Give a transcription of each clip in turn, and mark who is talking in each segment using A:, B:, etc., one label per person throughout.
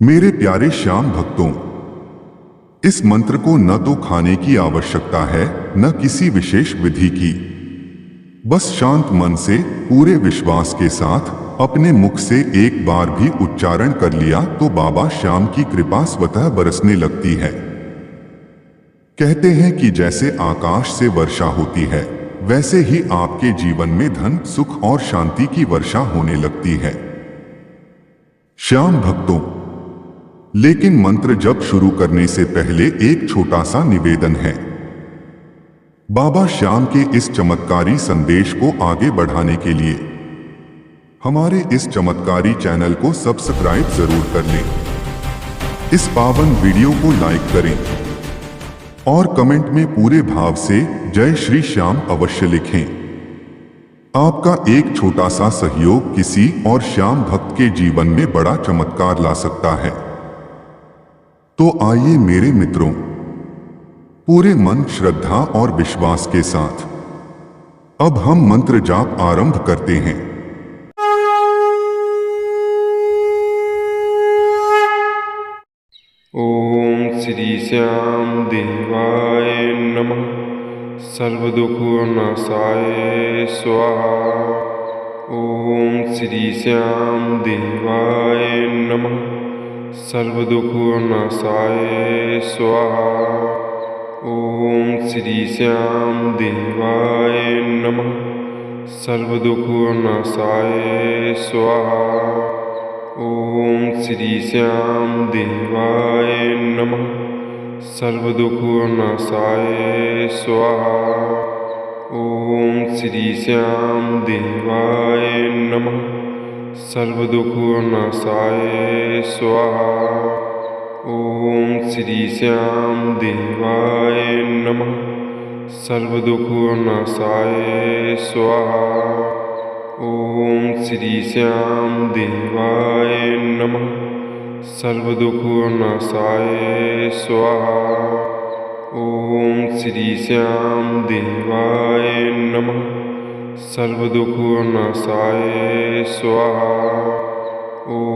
A: मेरे प्यारे श्याम भक्तों, इस मंत्र को न तो खाने की आवश्यकता है न किसी विशेष विधि की। बस शांत मन से पूरे विश्वास के साथ अपने मुख से एक बार भी उच्चारण कर लिया तो बाबा श्याम की कृपा स्वतः बरसने लगती है। कहते हैं कि जैसे आकाश से वर्षा होती है वैसे ही आपके जीवन में धन, सुख और शांति की वर्षा होने लगती है। श्याम भक्तों, लेकिन मंत्र जप शुरू करने से पहले एक छोटा सा निवेदन है। बाबा श्याम के इस चमत्कारी संदेश को आगे बढ़ाने के लिए हमारे इस चमत्कारी चैनल को सब्सक्राइब जरूर कर लें। इस पावन वीडियो को लाइक करें और कमेंट में पूरे भाव से जय श्री श्याम अवश्य लिखें। आपका एक छोटा सा सहयोग किसी और श्याम भक्त के जीवन में बड़ा चमत्कार ला सकता है। तो आइए मेरे मित्रों, पूरे मन, श्रद्धा और विश्वास के साथ अब हम मंत्र जाप आरंभ करते हैं।
B: ओम श्री श्याम देवाय नमः। सर्वदुःखनाशाय स्वाहा। ओम श्री श्याम देवाय नमः। सर्वदुःखनाशाय स्वाहा। ओम श्री श्याम देवाय नमः। सर्वदुःखनाशाय स्वाहा। ओम श्री श्याम देवाय नमः। सर्वदुःखनाशाय स्वाहा। ओम श्री श्याम देवाय नमः। सर्वदुःखनाशाय स्वाहा। ओम श्री श्याम देवाय नमः। सर्वदुःखनाशाय स्वाहा। ओम श्री श्याम देवाय नमः। सर्वदुःखनाशाय स्वाहा। ओम श्री श्याम देवाय नमः। सर्वदुःखनाशाय स्वाहा।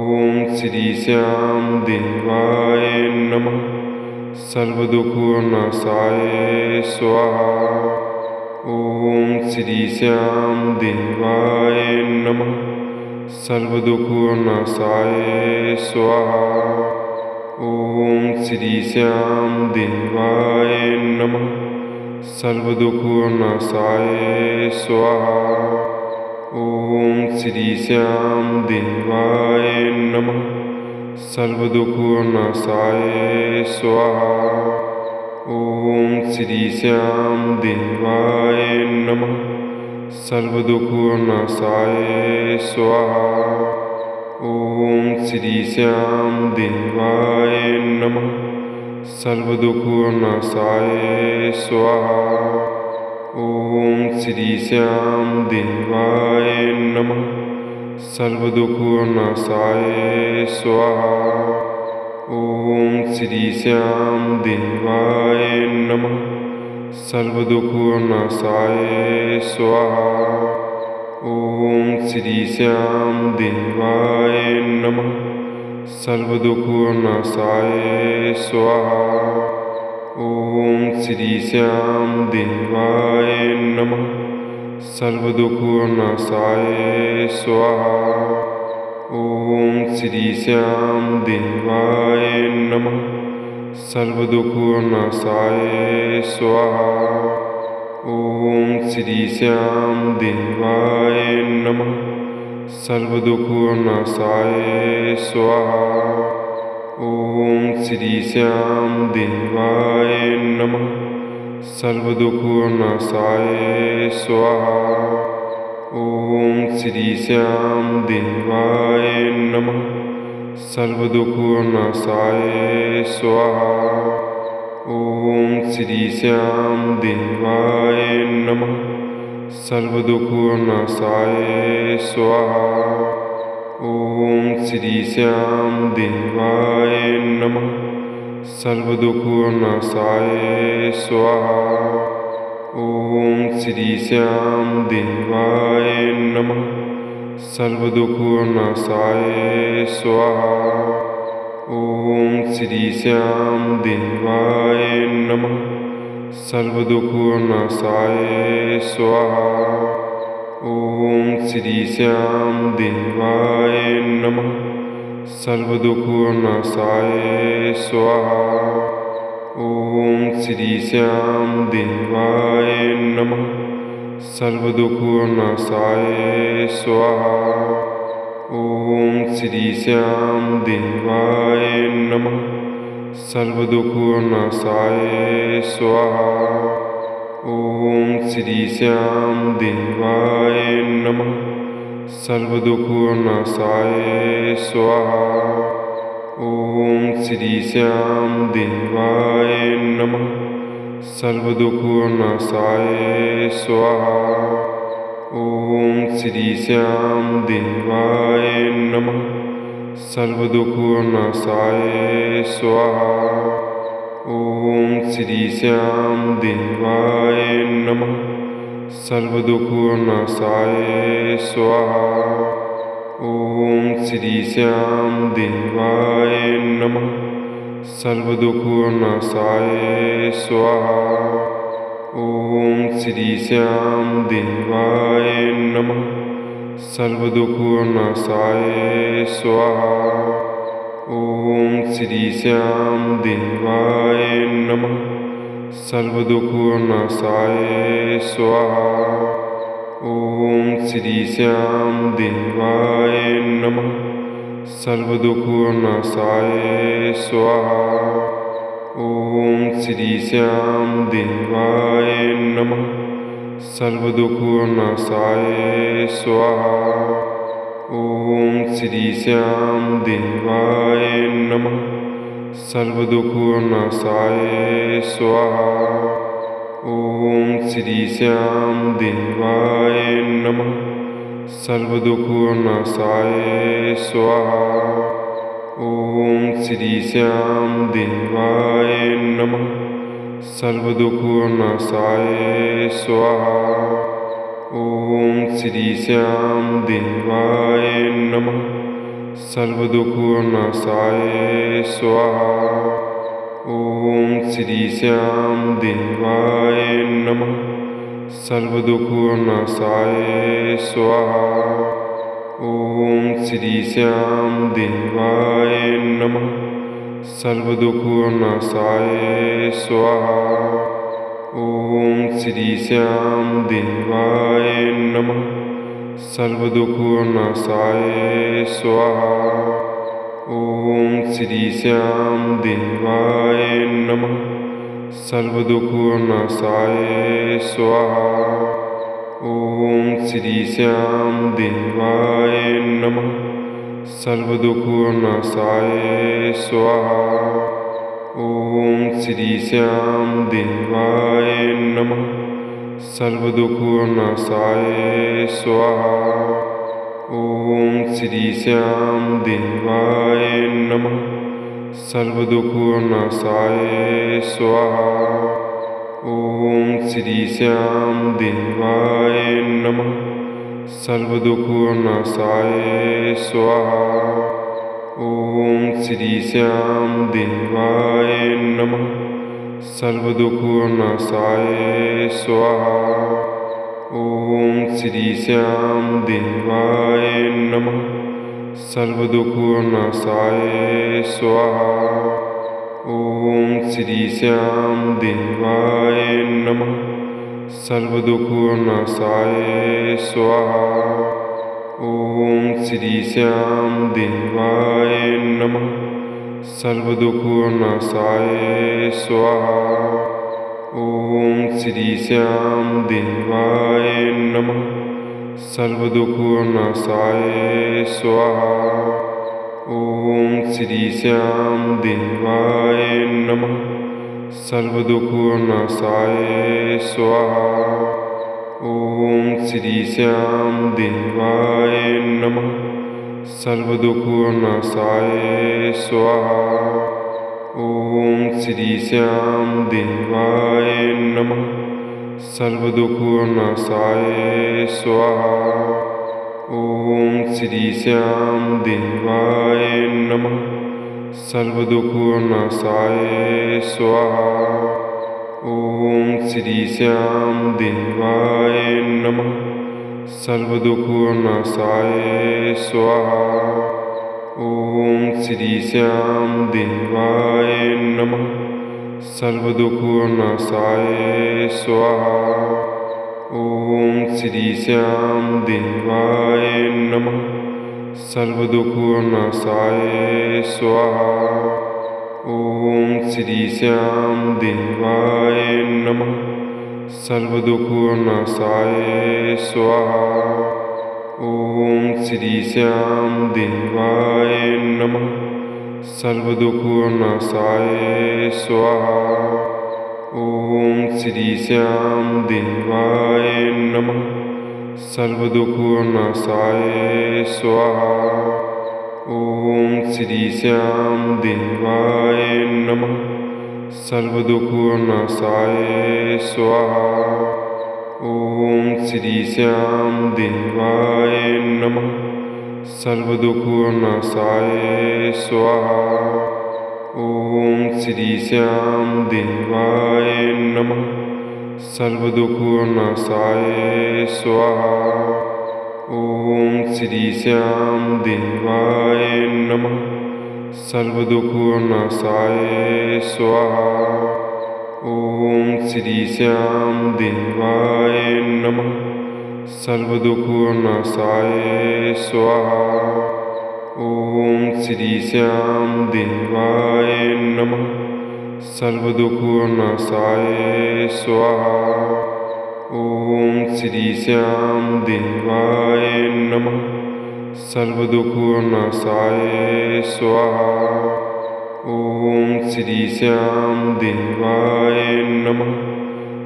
B: ओम श्री श्याम देवाय नमः। सर्वदुःखनाशाय स्वाहा। ओम श्री श्याम देवाय नमः। सर्वदुःखनाशाय स्वाहा। ओम श्री श्याम देवाय नमः। सर्वदुःखनाशाय स्वाहा। ओम श्री श्याम देवाय नमः। सर्वदुःखनाशाय स्वाहा। ओम श्री श्याम देवाय नमः। सर्वदुःखनाशाय स्वाहा। ओम श्री श्याम देवाय नमः। सर्वदुःखनाशाय स्वाहा। ओम श्री श्याम देवाय नमः। सर्वदुःखनाशाय स्वाहा। ओम श्री श्याम देवाय नमः। सर्वदुःखनाशाय स्वाहा। ओम श्री श्याम देवाय नमः। सर्वदुःखनाशाय स्वाहा। ओम श्री श्याम देवाय नमः। सर्वदुःखनाशाय स्वाहा। ओम श्री श्याम देवाय नमः। सर्वदुःखनाशाय स्वाहा। ओम श्री श्याम देवाय नमः। सर्वदुःखनाशाय स्वाहा। ओम श्री श्याम देवाय नमः। सर्वदुःखनाशाय स्वाहा। ओम श्री श्याम देवाय नमः। सर्वदुःखनाशाय स्वाहा। ओम श्री श्याम देवाय नमः। सर्वदुःखनाशाय स्वाहा। ओम श्री श्याम देवाय नमः। सर्वदुःखनाशाय स्वाहा। ओम श्री श्याम देवाय नमः। सर्वदुःखनाशाय स्वाहा। श्री श्याम देवाय नमः। सर्वदुःखनाशाय स्वाहा। ओम श्री श्याम देवाय नमः। सर्वदुःखनाशाय स्वाहा। ओम श्री श्याम देवाय नमः। सर्वदुःखनाशाय स्वाहा। ओम श्री श्याम देवाय नमः। सर्वदुःखनाशाय स्वाहा। ओम श्री श्याम देवाय नमः। सर्वदुःखनाशाय स्वाहा। ओम श्री श्याम देवाय नमः। सर्वदुःखनाशाय स्वाहा। ओम श्री श्याम देवाय नमः। सर्वदुःखनाशाय स्वाहा। ओम श्री श्याम देवाय नमः। सर्वदुःखनाशाय स्वाहा। ओम श्री श्याम देवाय नमः। सर्वदुःखनाशाय स्वाहा। ओम श्री श्याम देवाय नमः। सर्वदुःखनाशाय स्वाहा। ओम श्री श्याम देवाय नमः। सर्वदुःखनाशाय स्वाहा। ओम श्री श्याम देवाय नमः। सर्वदुःखनाशाय स्वाहा। ओम श्री श्याम देवाय नमः। सर्वदुःखनाशाय स्वाहा। ओम श्री श्याम देवाय नमः। सर्वदुःखनाशाय स्वाहा। ओम श्री श्याम देवाय नमः। सर्वदुःखनाशाय स्वाहा। ओम श्री श्याम देवाय नमः। सर्वदुःखनाशाय स्वाहा। ओम श्री श्याम देवाय नमः। सर्वदुःखनाशाय स्वाहा। ओम श्री श्याम देवाय नमः। सर्वदुःखनाशाय स्वाहा। ओम श्री श्याम देवाय नमः। सर्वदुःखनाशाय स्वाहा। ओम श्री श्याम देवाय नमः। सर्वदुःखनाशाय स्वाहा। ओम श्री श्याम देवाय नमः। सर्वदुःखनाशाय स्वाहा। ओम श्री श्याम देवाय नमः। सर्वदुःखनाशाय स्वाहा। ओम श्री श्याम देवाय नमः। सर्वदुःखनाशाय स्वाहा। ओम श्री श्याम देवाय नमः। सर्वदुःखनाशाय स्वाहा। ओम श्री श्याम देवाय नमः। सर्वदुःखनाशाय स्वाहा। ओम श्री श्याम देवाय नमः। सर्वदुःखनाशाय स्वाहा। ओम श्री श्याम देवाय नमः। सर्वदुःखनाशाय स्वाहा। ओम श्री श्याम देवाय नमः। सर्वदुःखनाशाय स्वाहा। ओम श्री श्याम देवाय नमः। सर्वदुःखनाशाय स्वाहा। ओम श्री श्याम देवाय नमः। सर्वदुःखनाशाय स्वाहा। ओम श्री श्याम देवाय नमः। सर्वदुःखनाशाय स्वाहा। ओम श्री श्याम देवाय नमः। सर्वदुःखनाशाय स्वाहा। ओम श्री श्याम देवाय नमः। सर्वदुःखनाशाय स्वाहा। ओम श्री श्याम देवाय नमः। सर्वदुःखनाशाय स्वाहा। ओम श्री श्याम देवाय नमः। सर्वदुःखनाशाय स्वाहा। ओम श्री श्याम देवाय नमः। सर्वदुःखनाशाय स्वाहा। ओम श्री श्याम देवाय नमः। सर्वदुःखनाशाय स्वाहा। ओम श्री श्याम देवाय नमः। सर्वदुःखनाशाय स्वाहा। ओम श्री श्याम देवाय नमः। सर्वदुःखनाशाय स्वाहा। ओम श्री श्याम देवाय नमः। सर्वदुःखनाशाय स्वाहा। ओम श्री श्याम देवाय नमः। सर्वदुःखनाशाय स्वाहा। ओम श्री श्याम देवाय नमः। सर्वदुःखनाशाय स्वाहा। ओम श्री श्याम देवाय नमः। सर्वदुःखनाशाय स्वाहा। ओम श्री श्याम देवाय नमः। सर्वदुःखनाशाय स्वाहा। ओम श्री श्याम देवाय नमः। सर्वदुःखनाशाय स्वाहा। ओम श्री श्याम देवाय नमः। सर्वदुःखनाशाय स्वाहा। ओम श्री श्याम देवाय नमः। सर्वदुःखनाशाय स्वाहा। ओम श्री श्याम देवाय नमः।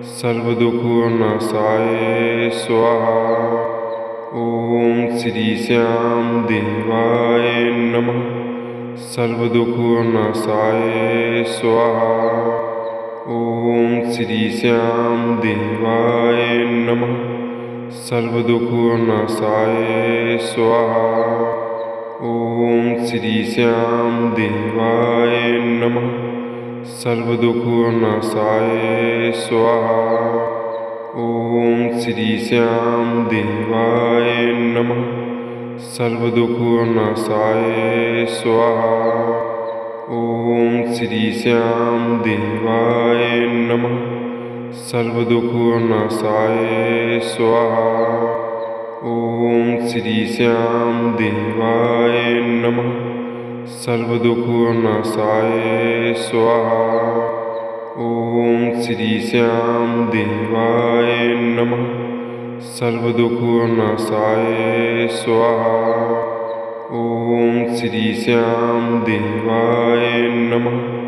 B: सर्वदुःखनाशाय स्वाहा। ओम श्री श्याम देवाय नमः। सर्वदुःखनाशाय स्वाहा। ओम श्री श्याम देवाय नमः। सर्वदुःखनाशाय स्वाहा। ओम श्री श्याम देवाय नमः। सर्वदुःखनाशाय स्वाहा। ओम श्री श्याम देवाय नमः। सर्वदुःखनाशाय स्वाहा। ओम श्री श्याम देवाय नमः। सर्वदुःखनाशाय स्वाहा। ओम श्री श्याम देवाय नमः। सर्वदुःखनाशाय स्वाहा। ओम श्री श्याम देवाय नमः। सर्वदुःखनाशाय स्वाहा। ओम श्री श्याम देवाय नमः।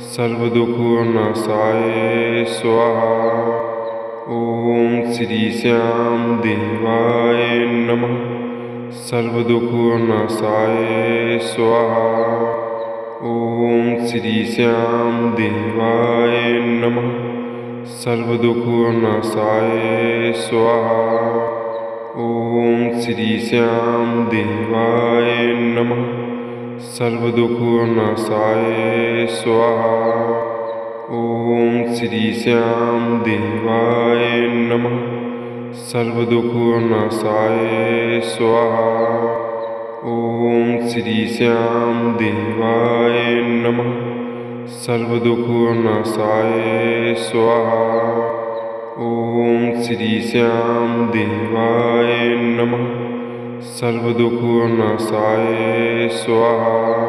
B: सर्वदुःखनाशाय स्वाहा। ओम श्री श्याम देवाय नमः। सर्वदुःखनाशाय स्वाहा। ओम श्री श्याम देवाय नमः। सर्वदुःखनाशाय स्वाहा। ओम श्री श्याम देवाय नमः। सर्वदुःखनाशाय स्वाहा। ओम श्री श्याम देवाय नमः। सर्वदुःखनाशाय स्वाहा। ओम श्री श्याम देवाय नमः। सर्वदुःखनाशाय स्वाहा। ओम श्री श्याम देवाय नमः। सर्वदुःखनाशाय स्वाहा।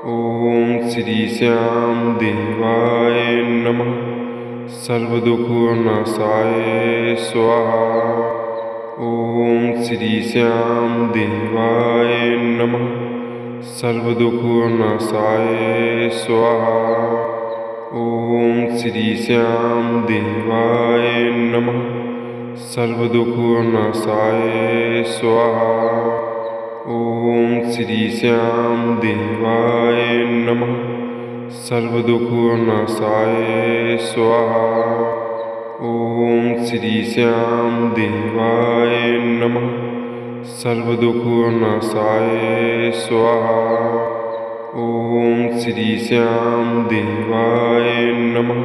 B: ओम श्री श्याम देवाय नमः। सर्वदुःखनाशाय स्वाहा। ओम श्री श्याम देवाय नमः। सर्वदुःखनाशाय स्वाहा। ओम श्री श्याम देवाय नमः। सर्वदुःखनाशाय स्वाहा। ओम श्री श्याम देवाय नमः। सर्वदुःखनाशाय स्वाहा। ओम श्री श्याम देवाय नमः। सर्वदुःखनाशाय स्वाहा। ॐ श्री श्याम देवाय नमः।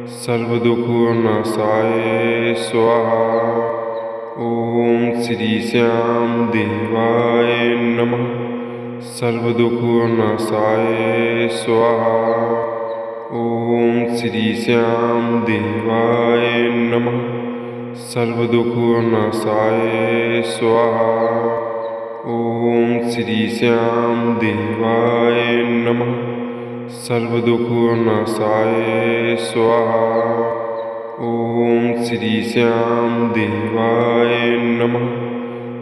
B: सर्वदुःखनाशाय स्वाहा। ॐ श्री श्याम देवाय नमः। सर्वदुःखनाशाय स्वाहा। ॐ श्री श्याम देवाय नमः। सर्वदुःखनाशाय स्वाहा। ॐ श्री श्याम देवाय नमः। सर्वदुःखनाशाय स्वाहा। ॐ श्री श्याम देवाय नमः।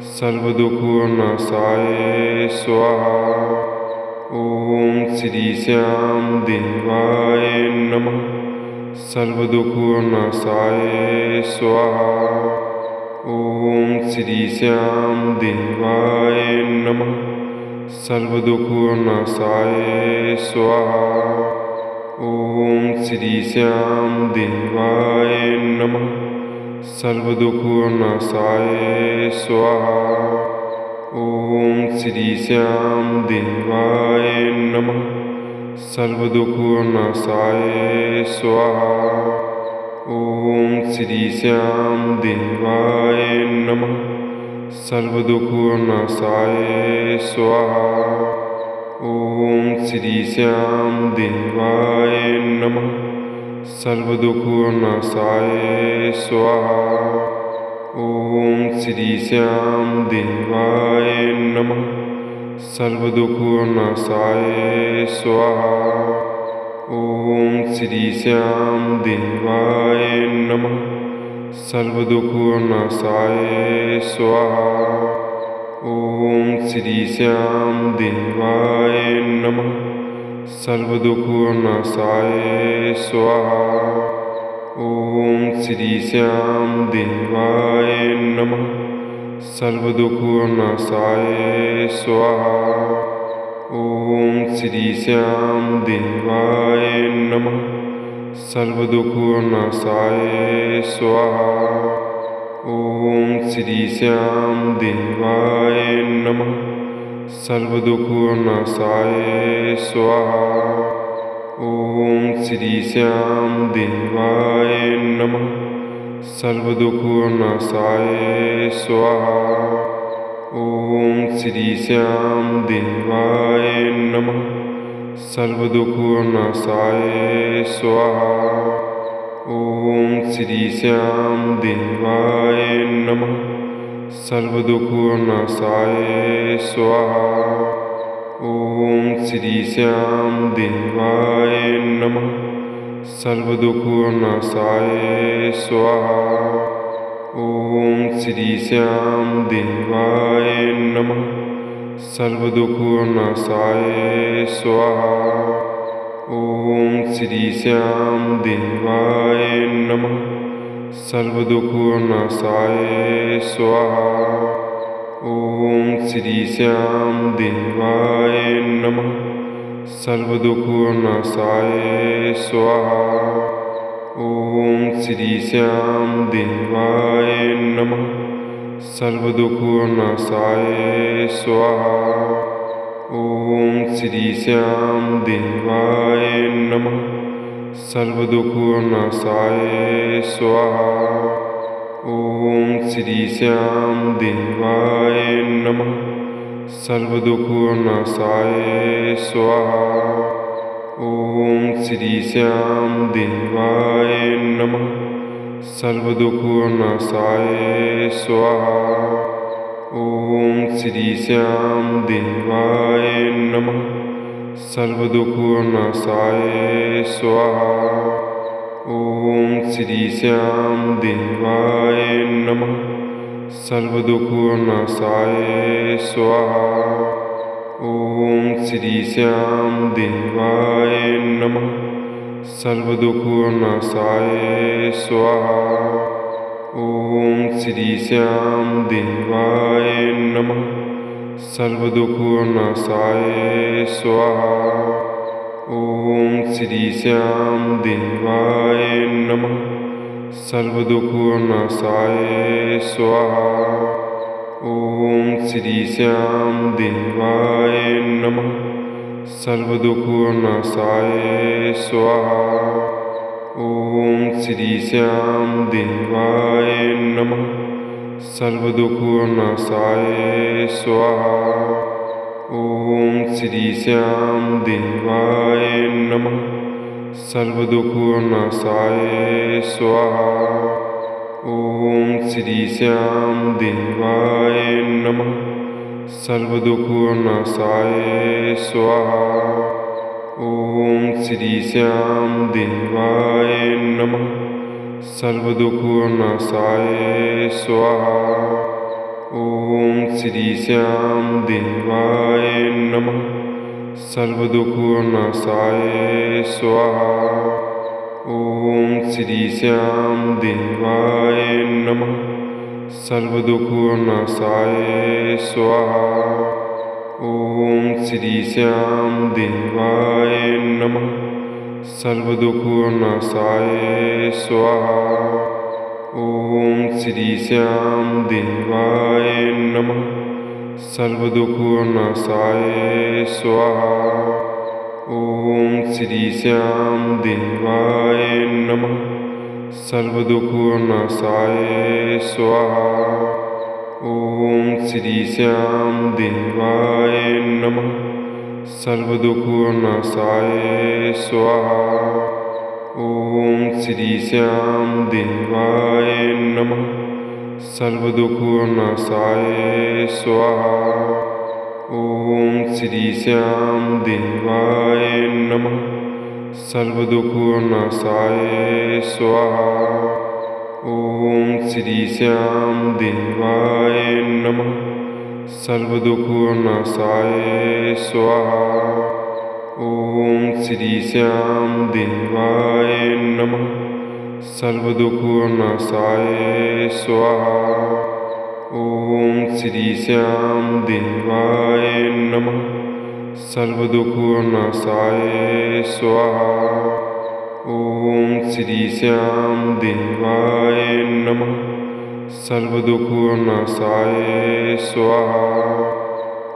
B: सर्वदुःखनाशाय स्वाहा। ॐ श्री श्याम देवाय नमः। सर्वदुःखनाशाय स्वाहा। ॐ श्री श्याम देवाय नमः। सर्वदुःखनाशाय स्वाहा। ॐ श्री श्याम देवाय नमः। सर्वदुःखनाशाय स्वाहा। ॐ श्री श्याम देवाय नमः। सर्वदुःखनाशाय स्वाहा। ॐ श्री श्याम देवाय नमः। सर्वदुःखनाशाय स्वाहा। ॐ श्री श्याम देवाय नमः। सर्वदुःखनाशाय स्वाहा। ॐ श्री श्याम देवाय नमः। सर्वदुःखनाशाय स्वाहा। ॐ श्री श्याम देवाय नमः। सर्वदुःखनाशाय स्वाहा। ॐ श्री श्याम देवाय नमः। सर्वदुःखनाशाय स्वाहा। ॐ श्री श्याम देवाय नमः। सर्वदुःखनाशाय स्वाहा। ॐ श्री श्याम देवाय नमः। सर्वदुःखनाशाय स्वाहा। ॐ श्री श्याम देवाय नमः। सर्वदुःखनाशाय स्वाहा। ॐ श्री श्याम देवाय नमः। सर्वदुःखनाशाय स्वाहा। ॐ श्री श्याम देवाय नमः। सर्वदुःखनाशाय स्वाहा। ॐ श्री श्याम देवाय नमः। सर्वदुःखनाशाय स्वाहा। ॐ श्री श्याम देवाय नमः। सर्वदुःखनाशाय स्वाहा। ॐ श्री श्याम देवाय नमः। सर्वदुःखनाशाय स्वाहा। ॐ श्री श्याम देवाय नमः। सर्वदुःखनाशाय स्वाहा। ॐ श्री श्याम देवाय नमः। सर्वदुःखनाशाय स्वाहा। ॐ श्री श्याम देवाय नमः। सर्वदुःखनाशाय स्वाहा। ॐ श्री श्याम देवाय नमः। सर्वदुःखनाशाय स्वाहा। ॐ श्री श्याम देवाय नमः। सर्वदुःखनाशाय स्वाहा। ॐ श्री श्याम देवाय नमः। सर्वदुःखनाशाय स्वाहा। ॐ श्री श्याम देवाय नमः। सर्वदुःखनाशाय स्वाहा। ॐ श्री श्याम देवाय नमः। सर्वदुःखनाशाय स्वाहा। ॐ श्री श्याम देवाय नमः। सर्वदुःखनाशाय स्वाहा। ॐ श्री श्याम देवाय नमः। सर्वदुःखनाशाय स्वाहा। ॐ श्री श्याम देवाय नमः। सर्वदुःखनाशाय स्वाहा। ॐ श्री श्याम देवाय नमः। सर्वदुःखनाशाय स्वाहा। ओम श्री श्याम देवाय नमः। सर्वदुःखनाशाय स्वाहा। ओम श्री श्याम देवाय नमः। सर्वदुःखनाशाय स्वाहा। ओम श्री श्याम देवाय नमः। सर्वदुःखनाशाय स्वाहा। ओम श्री श्याम देवाय नमः। सर्वदुःखनाशाय स्वाहा। ओम श्री श्याम देवाय नमः। सर्वदुःखनाशाय स्वाहा। ओम श्री श्याम देवाय नमः। सर्वदुःखनाशाय स्वाहा। ओम श्री श्याम देवाय नमः। सर्वदुःखनाशाय स्वाहा। ओम श्री श्याम देवाय नमः। सर्वदुःखनाशाय स्वाहा। ओम श्री श्याम देवाय नमः। सर्वदुःखनाशाय स्वाहा। ओम श्री श्याम देवाय नमः। सर्वदुःखनाशाय स्वाहा। ओम श्री श्याम देवाय नमः। सर्वदुःखनाशाय स्वाहा। ओम श्री श्याम देवाय नमः। सर्वदुःखनाशाय स्वाहा। ओम श्री श्याम देवाय नमः। सर्वदुःखनाशाय स्वाहा। ओम श्री श्याम देवाय नमः। सर्वदुःखनाशाय स्वाहा। ओम श्री श्याम देवाय नमः। सर्वदुःखनाशाय स्वाहा। ओम श्री श्याम देवाय नमः। सर्वदुःखनाशाय स्वाहा।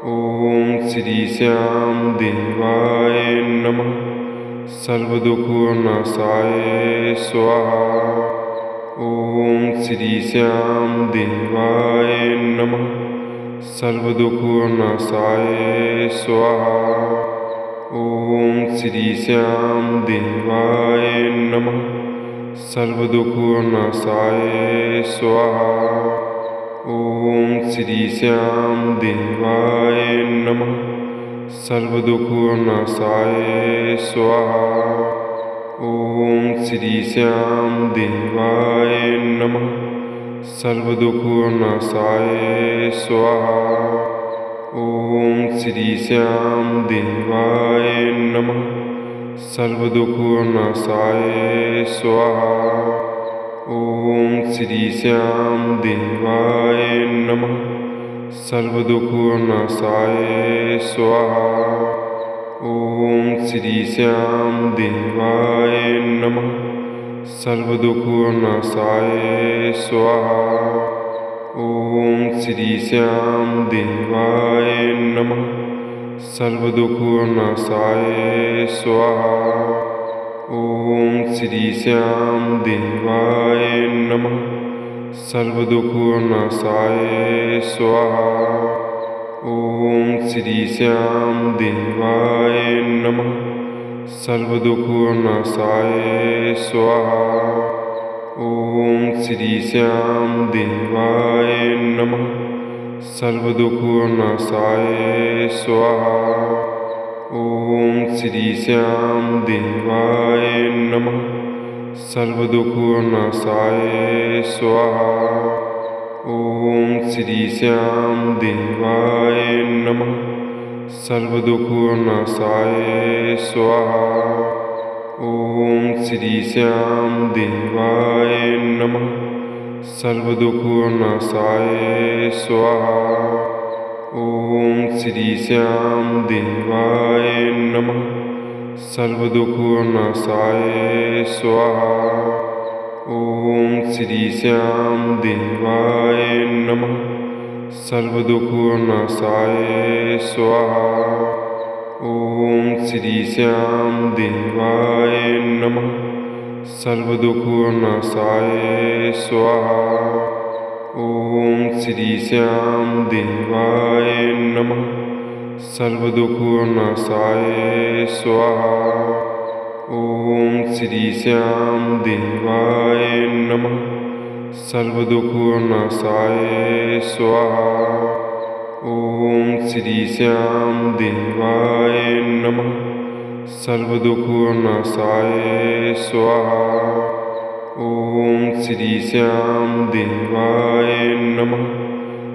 B: ओम श्री श्याम देवाय नमः। सर्वदुःखनाशाय स्वाहा। ओम श्री श्याम देवाय नमः। सर्वदुःखनाशाय स्वाहा। ओम श्री श्याम देवाय नमः। सर्वदुःखनाशाय स्वाहा। ओम श्री श्याम देवाय नमः। सर्वदुःखनाशाय स्वाहा। ओम श्री श्याम देवाय नमः। सर्वदुःखनाशाय स्वाहा। ओम श्री श्याम देवाय नमः। सर्वदुःखनाशाय स्वाहा। ओम श्री श्याम देवाय नमः। सर्वदुःखनाशाय स्वाहा। ओम श्री श्याम देवाय नमः। सर्वदुःखनाशाय स्वाहा। ओम श्री श्याम देवाय नमः। सर्वदुःखनाशाय स्वाहा। ओम श्री श्याम देवाय नमः। सर्वदुःखनाशाय स्वाहा। ओम श्री श्याम देवाय नमः। सर्वदुःखनाशाय स्वाहा। ओम श्री श्याम देवाय नमः। सर्वदुःखनाशाय स्वाहा। ओम श्री श्याम देवाय नमः। सर्वदुःखनाशाय स्वाहा। ओम श्री श्याम देवाय नमः। सर्वदुःखनाशाय स्वाहा। ओम श्री श्याम देवाय नमः। सर्वदुःखनाशाय स्वाहा। ओम श्री श्याम देवाय नमः। सर्वदुःखनाशाय स्वाहा। ओम श्री श्याम देवाय नमः। सर्वदुःखनाशाय स्वाहा। ॐ श्री श्याम देवाय नमः। सर्वदुःखनाशाय स्वाहा। ॐ श्री श्याम देवाय नमः। सर्वदुःखनाशाय स्वाहा। ॐ श्री श्याम देवाय नमः। सर्वदुःखनाशाय स्वाहा। ॐ श्री श्याम देवाय नमः। सर्वदुःखनाशाय स्वाहा। ॐ श्री श्याम देवाय नमः।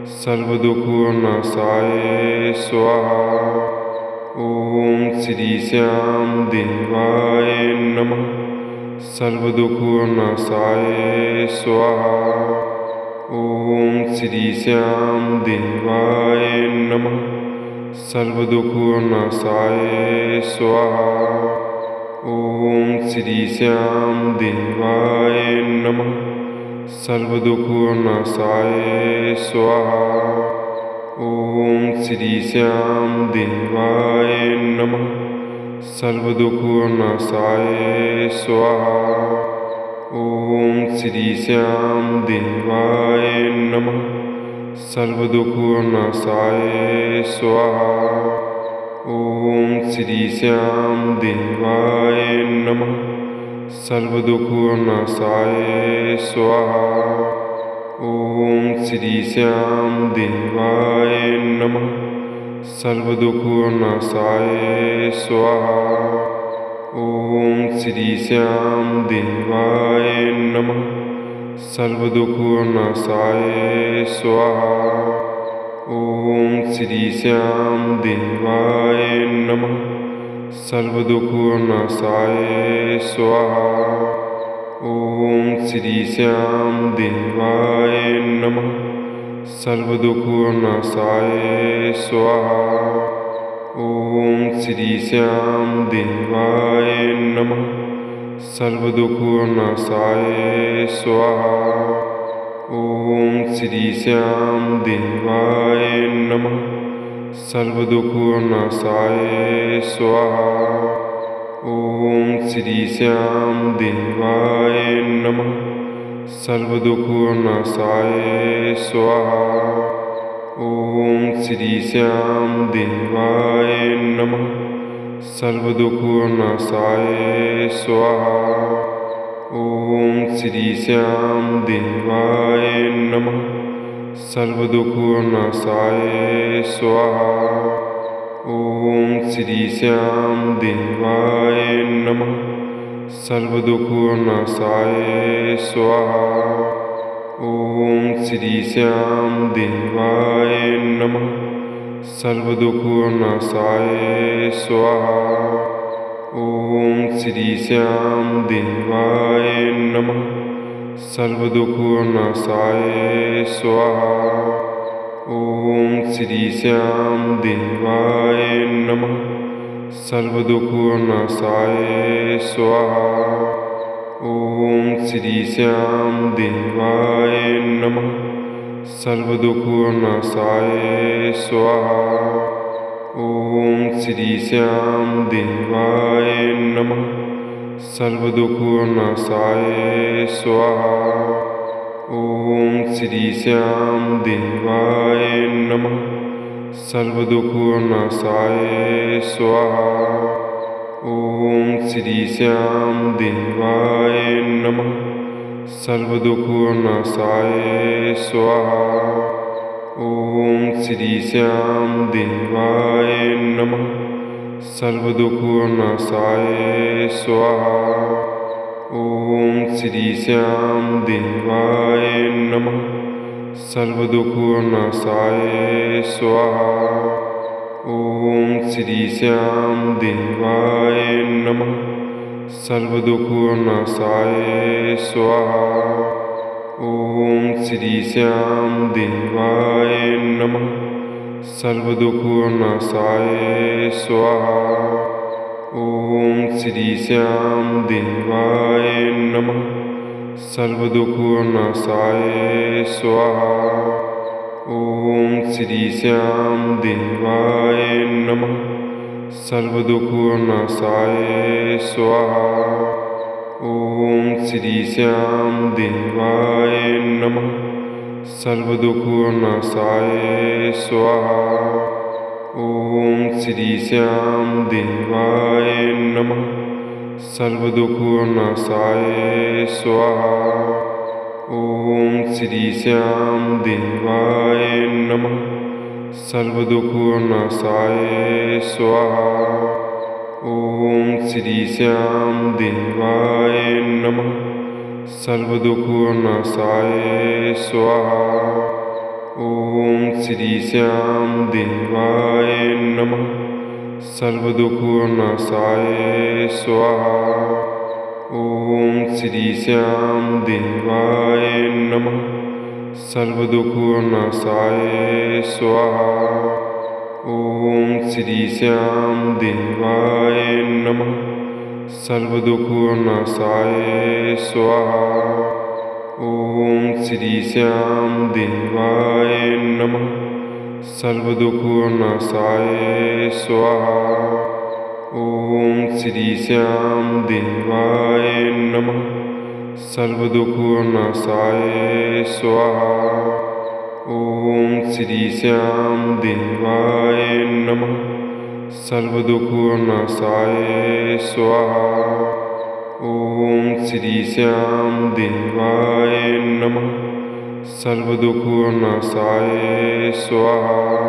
B: सर्वदुःखनाशाय स्वाहा। ॐ श्री श्याम देवाय नमः। सर्वदुःखनाशाय स्वाहा। ॐ श्री श्याम देवाय नमः। सर्वदुःखनाशाय स्वाहा। ॐ श्री श्याम देवाय नमः। सर्वदुःखनाशाय स्वाहा। ॐ श्री श्याम देवाय नमः। सर्वदुःखनाशाय स्वाहा। ॐ श्री श्याम देवाय नमः। सर्वदुःखनाशाय स्वाहा। ॐ श्री श्याम देवाय नमः। सर्वदुःखनाशाय स्वाहा। ॐ श्री श्याम देवाय नमः। सर्वदुःखनाशाय स्वाहा। ॐ श्री श्याम देवाय नमः। सर्वदुःखनाशाय स्वाहा। ॐ श्री श्याम देवाय नमः। सर्वदुःखनाशाय स्वाहा। ॐ श्री श्याम देवाय नमः। सर्वदुःखनाशाय स्वाहा। ॐ श्री श्याम देवाय नमः। सर्वदुःखनाशाय स्वाहा। ॐ श्री श्याम देवाय नमः। सर्वदुःखनाशाय स्वाहा। ॐ श्री श्याम देवाय नमः। सर्वदुःखनाशाय स्वाहा। ॐ श्री श्याम देवाय नमः। सर्वदुःखनाशाय स्वाहा। ॐ श्री श्याम देवाय नमः। सर्वदुःखनाशाय स्वाहा। ॐ श्री श्याम देवाय नमः। सर्वदुःखनाशाय स्वाहा। ॐ श्री श्याम देवाय नमः। सर्वदुःखनाशाय स्वाहा। ॐ श्री श्याम देवाय नमः। सर्वदुःखनाशाय स्वाहा। ॐ श्री श्याम देवाय नमः। सर्वदुःखनाशाय स्वाहा। ॐ श्री श्याम देवाय नमः। सर्वदुःखनाशाय स्वाहा। ॐ श्री श्याम देवाय नमः। सर्वदुःखनाशाय स्वाहा। ॐ श्री श्याम देवाय नमः। सर्वदुःखनाशाय स्वाहा। ॐ श्री श्याम देवाय नमः। सर्वदुःखनाशाय स्वाहा। ॐ श्री श्याम देवाय नमः। सर्वदुःखनाशाय स्वाहा। ॐ श्री श्याम देवाय नमः। सर्वदुःखनाशाय स्वाहा। ॐ श्री श्याम देवाय नमः। सर्वदुःखनाशाय स्वाहा। ॐ श्री श्याम देवाय नमः। सर्वदुःखनाशाय स्वाहा। ॐ श्री श्याम देवाय नमः। सर्वदुःखनाशाय स्वाहा। ॐ श्री श्याम देवाय नमः। सर्वदुःखनाशाय स्वाहा। ओम श्री श्याम देवाय नमः। सर्वदुःखनाशाय स्वाहा। ओम श्री श्याम देवाय नमः। सर्वदुःखनाशाय स्वाहा। ओम श्री श्याम देवाय नमः। सर्वदुःखनाशाय स्वाहा। ओम श्री श्याम देवाय नमः। सर्वदुःखनाशाय स्वाहा। ओम श्री श्याम देवाय नमः। सर्वदुःखनाशाय स्वाहा। ओम श्री श्याम देवाय नमः। सर्वदुःखनाशाय स्वाहा। ओम श्री श्याम देवाय नमः। सर्वदुःखनाशाय स्वाहा। ओम श्री श्याम देवाय नमः। सर्वदुःखनाशाय स्वाहा। ओम श्री श्याम देवाय नमः। सर्वदुःखनाशाय स्वाहा। ओम श्री श्याम देवाय नमः। सर्वदुःखनाशाय स्वाहा। ओम श्री श्याम देवाय नमः। सर्वदुःखनाशाय स्वाहा।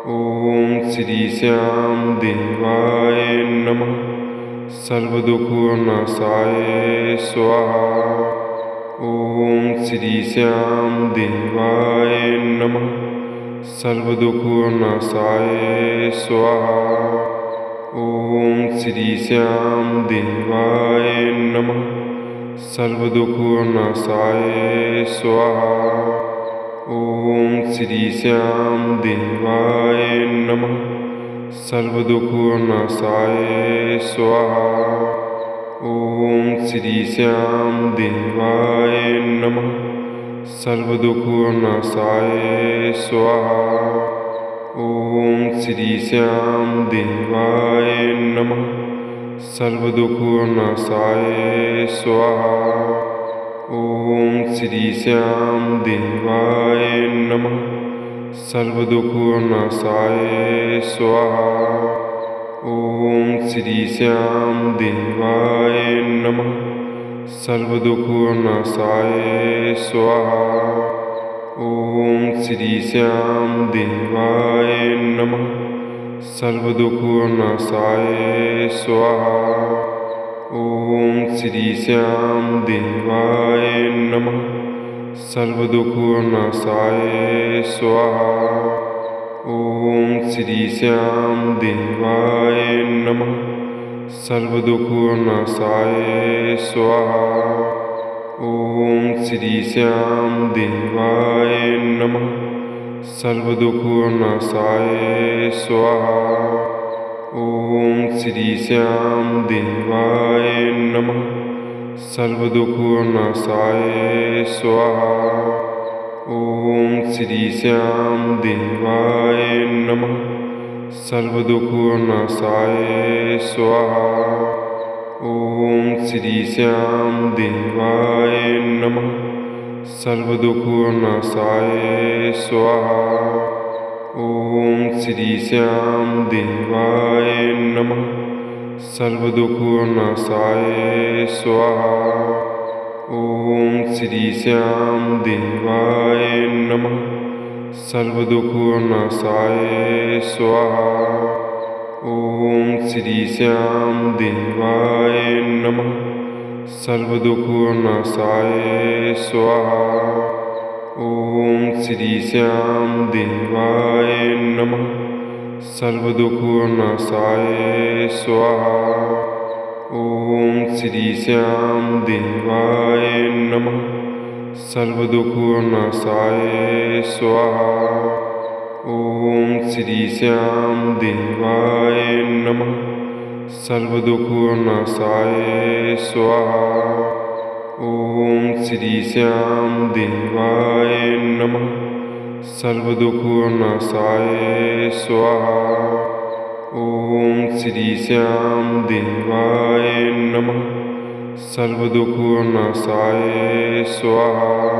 B: ओम श्री श्याम देवाय नमः। सर्वदुःखनाशाय स्वाहा। ओम श्री श्याम देवाय नमः। सर्वदुःखनाशाय स्वाहा। ओम श्री श्याम देवाय नमः। सर्वदुःखनाशाय स्वाहा। ओम श्री श्याम देवाय नमः। सर्वदुःखनाशाय स्वाहा। ओम श्री श्याम देवाय नमः। सर्वदुःखनाशाय स्वाहा। ओम श्री श्याम देवाय नमः। सर्वदुःखनाशाय स्वाहा। ओम श्री श्याम देवाय नमः। सर्वदुःखनाशाय स्वाहा। ओम श्री श्याम देवाय नमः। सर्वदुःखनाशाय स्वाहा। ओम श्री श्याम देवाय नमः। सर्वदुःखनाशाय स्वाहा। ओम श्री श्याम देवाय नमः। सर्वदुःखनाशाय स्वाहा। ओम श्री श्याम देवाय नमः। सर्वदुःखनाशाय स्वाहा। ओम श्री श्याम देवाय नमः। सर्वदुःखनाशाय स्वाहा। ओम श्री श्याम देवाय नमः। सर्वदुःखनाशाय स्वाहा। ओम श्री श्याम देवाय नमः। सर्वदुःखनाशाय स्वाहा। ओम श्री श्याम देवाय नमः। सर्वदुःखनाशाय स्वाहा। ओम श्री श्याम देवाय नमः। सर्वदुःखनाशाय स्वाहा। ओम श्री श्याम देवाय नमः। सर्वदुःखनाशाय स्वाहा। ओम श्री श्याम देवाय नमः। सर्वदुःखनाशाय स्वाहा। ओम श्री श्याम देवाय नमः। सर्वदुःखनाशाय स्वाहा। ओम श्री श्याम देवाय नमः। सर्वदुःखनाशाय स्वाहा। ओम श्री श्याम देवाय नमः। सर्वदुःखनाशाय स्वाहा। ओम श्री श्याम देवाय नमः। सर्वदुःखनाशाय स्वाहा। ॐ श्री श्याम देवाय नमः। सर्वदुःखनाशाय स्वाहा।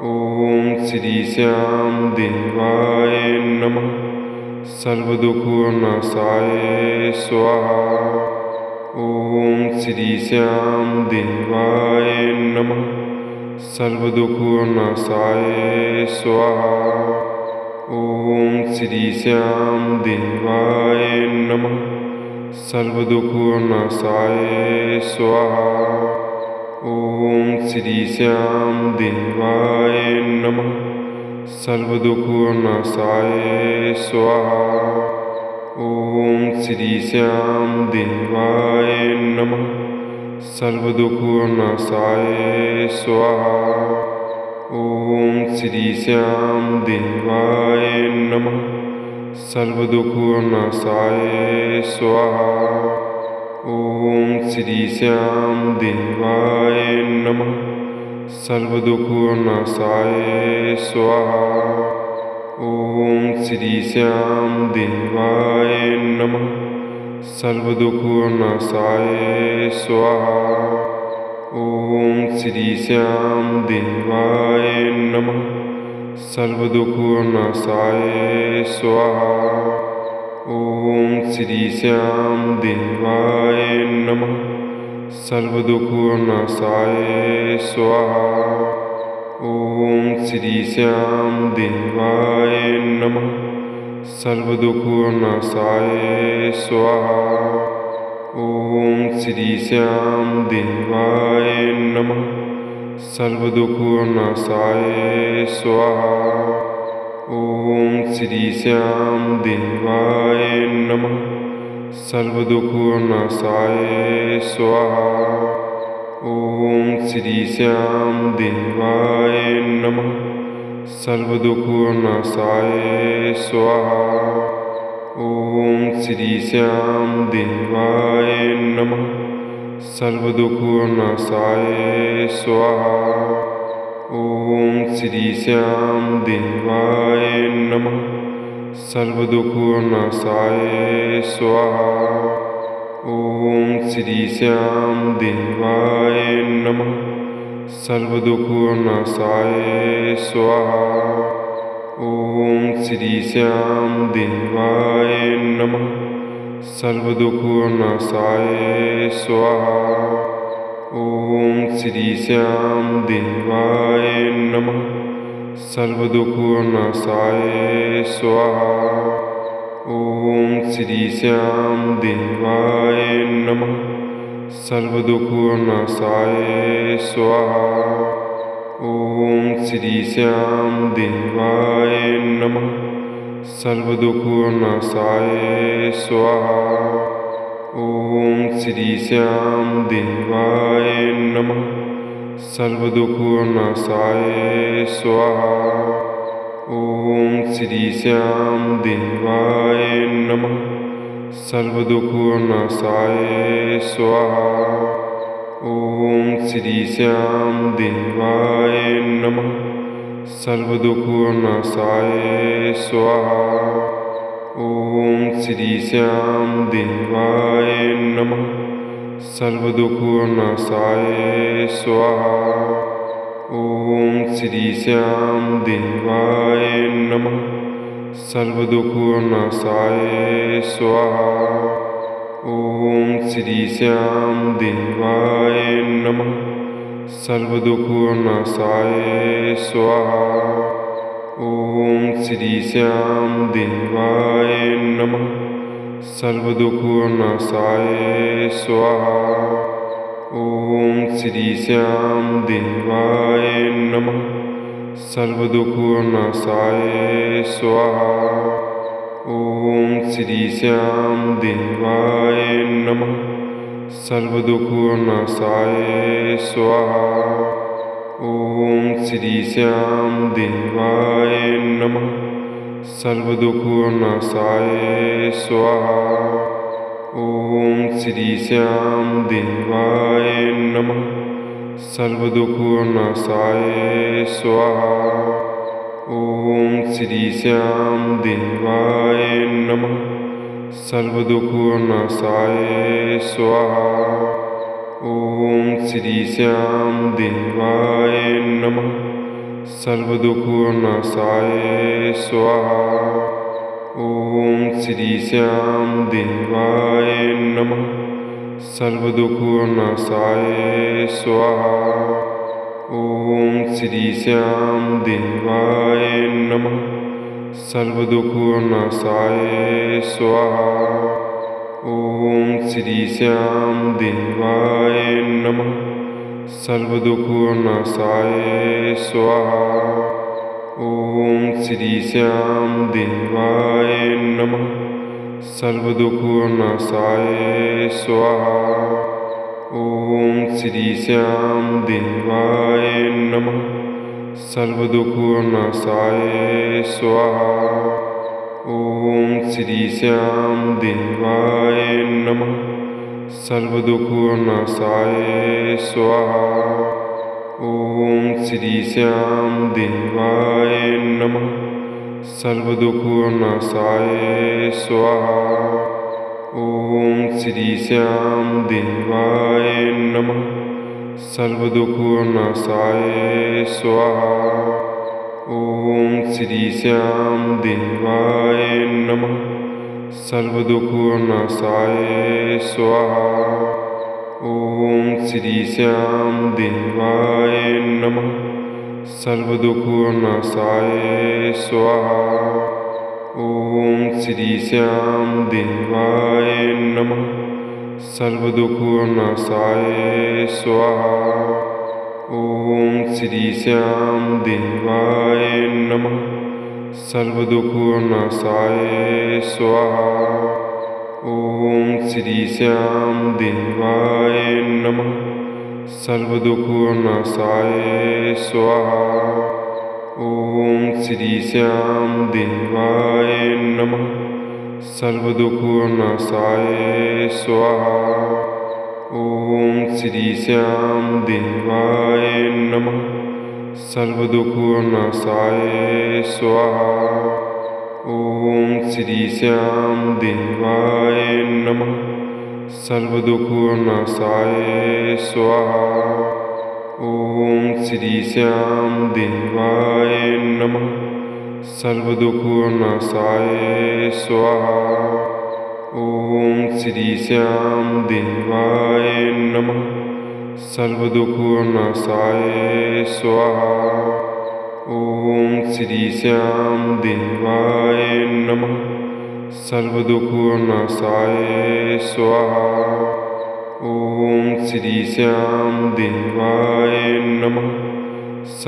B: ॐ श्री श्याम देवाय नमः। सर्वदुःखनाशाय स्वाहा। ॐ श्री श्याम देवाय नमः। सर्वदुःखनाशाय स्वाहा। ॐ श्री श्याम देवाय नमः। सर्वदुःखनाशाय स्वाहा। ॐ श्री श्याम देवाय नमः। सर्वदुःखनाशाय स्वाहा। ॐ श्री श्याम देवाय नमः। सर्वदुःखनाशाय स्वाहा। ॐ श्री श्याम देवाय नमः। सर्वदुःखनाशाय स्वाहा। ॐ श्री श्याम देवाय नमः। सर्वदुःखनाशाय स्वाहा। ॐ श्री श्याम देवाय नमः। सर्वदुःखनाशाय स्वाहा। ॐ श्री श्याम देवाय नमः। सर्वदुःखनाशाय स्वाहा। ॐ श्री श्याम देवाय नमः। सर्वदुःखनाशाय स्वाहा। ॐ श्री श्याम देवाय नमः। सर्वदुःखनाशाय स्वाहा। ॐ श्री श्याम देवाय नमः। सर्वदुःखनाशाय स्वाहा। ॐ श्री श्याम देवाय नमः। सर्वदुःखनाशाय स्वाहा। ॐ श्री श्याम देवाय नमः। सर्वदुःखनाशाय स्वाहा। ॐ श्री श्याम देवाय नमः। सर्वदुःखनाशाय स्वाहा। ॐ श्री श्याम देवाय नमः। सर्वदुःखनाशाय स्वाहा। ॐ श्री श्याम देवाय नमः। सर्वदुःखनाशाय स्वाहा। ॐ श्री श्याम देवाय नमः। सर्वदुःखनाशाय स्वाहा। ॐ श्री श्याम देवाय नमः। सर्वदुःखनाशाय स्वाहा। ॐ श्री श्याम देवाय नमः। सर्वदुःखनाशाय स्वाहा। ॐ श्री श्याम देवाय नमः। सर्वदुःखनाशाय स्वाहा। ॐ श्री श्याम देवाय नमः। सर्वदुःखनाशाय स्वाहा। ॐ श्री श्याम देवाय नमः। सर्वदुःखनाशाय स्वाहा। ॐ श्री श्याम देवाय नमः। सर्वदुःखनाशाय स्वाहा। ॐ श्री श्याम देवाय नमः। सर्वदुःखनाशाय स्वाहा। ॐ श्री श्याम देवाय नमः। सर्वदुःखनाशाय स्वाहा। ॐ श्री श्याम देवाय नमः। सर्वदुःखनाशाय स्वाहा। ॐ श्री श्याम देवाय नमः। सर्वदुःखनाशाय स्वाहा। ॐ श्री श्याम देवाय नमः। सर्वदुःखनाशाय स्वाहा। ॐ श्री श्याम देवाय नमः। सर्वदुःखनाशाय स्वाहा। ॐ श्री श्याम देवाय नमः। सर्वदुःखनाशाय स्वाहा। ॐ श्री श्याम देवाय नमः। सर्वदुःखनाशाय स्वाहा। ॐ श्री श्याम देवाय नमः। सर्वदुःखनाशाय स्वाहा। ओम श्री श्याम देवाय नमः। सर्वदुःखनाशाय स्वाहा। ओम श्री श्याम देवाय नमः। सर्वदुःखनाशाय स्वाहा। ओम श्री श्याम देवाय नमः। सर्वदुःखनाशाय स्वाहा। ओम श्री श्याम देवाय नमः। सर्वदुःखनाशाय स्वाहा। ओम श्री श्याम देवाय नमः। सर्वदुःखनाशाय स्वाहा। ओम श्री श्याम देवाय नमः। सर्वदुःखनाशाय स्वाहा। ओम श्री श्याम देवाय नमः। सर्वदुःखनाशाय स्वाहा। ओम श्री श्याम देवाय नमः। सर्वदुःखनाशाय स्वाहा। ओम श्री श्याम देवाय नमः। सर्वदुःखनाशाय स्वाहा। ओम श्री श्याम देवाय नमः। सर्वदुःखनाशाय स्वाहा। ओम श्री श्याम देवाय नमः। सर्वदुःखनाशाय स्वाहा। ओम श्री श्याम देवाय नमः। सर्वदुःखनाशाय स्वाहा। ओम श्री श्याम देवाय नमः। सर्वदुःखनाशाय स्वाहा। ओम श्री श्याम देवाय नमः। सर्वदुःखनाशाय स्वाहा। ओम श्री श्याम देवाय नमः। सर्वदुःखनाशाय स्वाहा। ओम श्री श्याम देवाय नमः। सर्वदुःखनाशाय स्वाहा। ओम श्री श्याम देवाय नमः। सर्वदुःखनाशाय स्वाहा। ओम श्री श्याम देवाय नमः। सर्वदुःखनाशाय स्वाहा। ओम श्री श्याम देवाय नमः। सर्वदुःखनाशाय स्वाहा। ओम श्री श्याम देवाय नमः। सर्वदुःखनाशाय स्वाहा। ओम श्री श्याम देवाय नमः।